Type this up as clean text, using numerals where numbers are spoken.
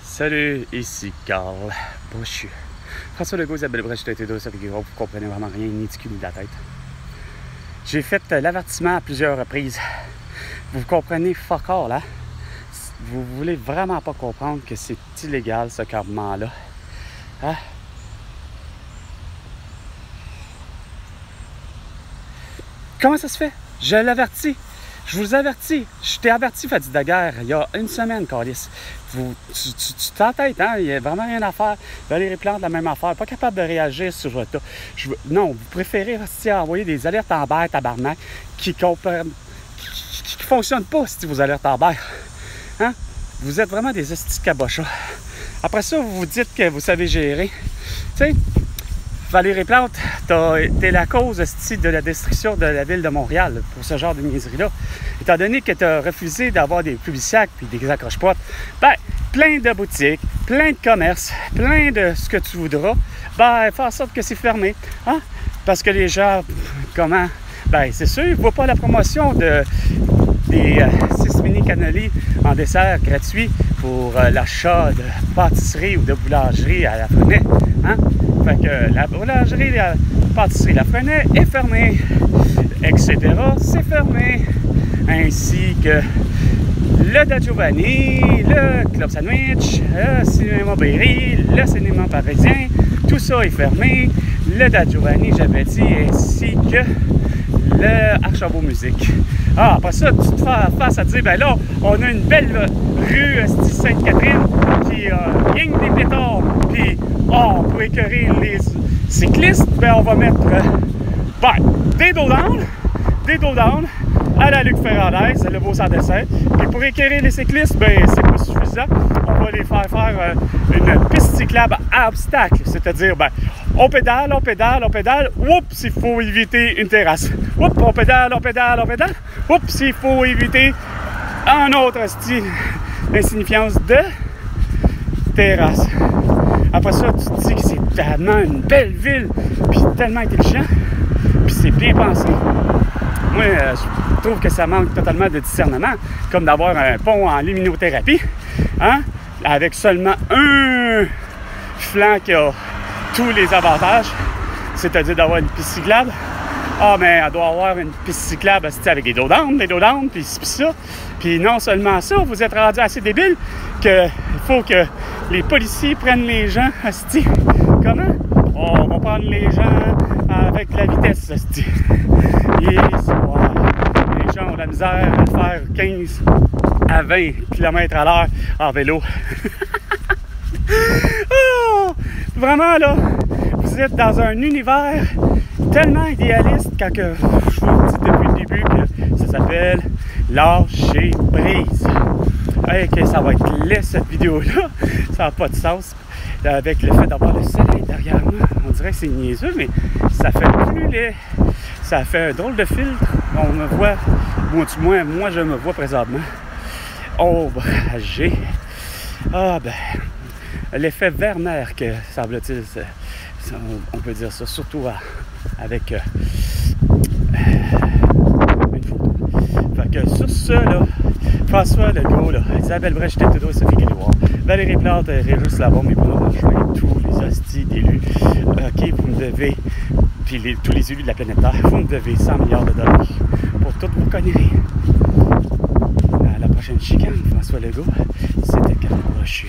Salut, ici Carl Brochu. François Legault, Isabelle Brèche, tête et dos, ça fait que vous comprenez vraiment rien, ni du cul, ni de la tête. J'ai fait l'avertissement à plusieurs reprises. Vous comprenez fuck all, là? Vous voulez vraiment pas comprendre que c'est illégal, ce campement-là. Hein? Comment ça se fait? Je l'avertis. Je vous avertis. Je t'ai averti, Fadi Daguerre, il y a une semaine, Carlis. Tu t'entêtes, hein? Il n'y a vraiment rien à faire. Valérie Plante, la même affaire. Pas capable de réagir sur ça. Non, vous préférez envoyer des alertes en berre, tabarnak, qui fonctionnent pas, si vos alertes en berre. Hein? Vous êtes vraiment des estis cabochats. Après ça, vous vous dites que vous savez gérer. Tu sais, Valérie Plante, t'es la cause de la destruction de la ville de Montréal pour ce genre de niaiserie-là. Étant donné que tu as refusé d'avoir des publiciacs puis des accroche-potes, ben, plein de boutiques, plein de commerces, plein de ce que tu voudras, ben, fais en sorte que c'est fermé. Hein? Parce que les gens, comment? Ben, c'est sûr, ils ne voient pas la promotion des 6 mini cannelés en dessert gratuit pour l'achat de pâtisserie ou de boulangerie à la Frenay. Hein? Fait que la boulangerie, la pâtisserie, la Frenay est fermée, etc. C'est fermé. Ainsi que le Da Giovanni, le Club Sandwich, le cinéma Berry, le cinéma parisien, tout ça est fermé. Le Da Giovanni, j'avais dit, ainsi que le Archambault Musique. Ah, après ça, tu te fais face à dire, ben là, on a une belle rue Sainte-Catherine qui a rien que des pétards, puis pour écœurer les cyclistes, ben on va mettre des dos down à la Luc Ferrandez, le beau sans dessin. Puis pour écœurer les cyclistes, ben c'est pas suffisant. On va les faire une piste cyclable à obstacle, c'est-à-dire, ben, on pédale, oups, il faut éviter une terrasse. Oups, on pédale, oups, il faut éviter un autre style d'insignifiance de terrasse. Après ça, tu te dis que c'est tellement une belle ville, puis tellement intelligent, puis c'est bien pensé. Moi, je trouve que ça manque totalement de discernement, comme d'avoir un pont en luminothérapie, hein, avec seulement un flanc qui a tous les avantages, c'est-à-dire d'avoir une piste cyclable. Ah, mais elle doit avoir une piste cyclable avec des dos down, puis ça. Puis non seulement ça, vous êtes rendu assez débile qu'il faut que les policiers prennent les gens, asti. Comment? On va prendre les gens avec la vitesse, asti. Les gens ont la misère à faire 15 à 20 km/h en vélo. Oh, vraiment, là, vous êtes dans un univers tellement idéaliste quand je vous dis depuis le début que ça s'appelle lâcher prise. Hey, que ça va être laid cette vidéo-là, ça n'a pas de sens. Avec le fait d'avoir le soleil derrière moi, on dirait que c'est niaiseux, mais ça fait plus laid. Ça fait un drôle de filtre. On me voit, du moins, moi je me vois présentement ombragé. Ah ben, l'effet Werner que semble-t-il, on peut dire ça, surtout avec une photo. Fait que sur ça, là, François Legault, là, Isabelle Brèche, tête et dos, Sophie Grégoire, Valérie Plante, Régis Labon, mais bon, je vais tous les hosties d'élus. OK, vous me devez, puis tous les élus de la planète Terre, vous me devez 100 milliards de dollars pour toutes vos conneries. À la prochaine chicane, François Legault, c'était Carl Brochu.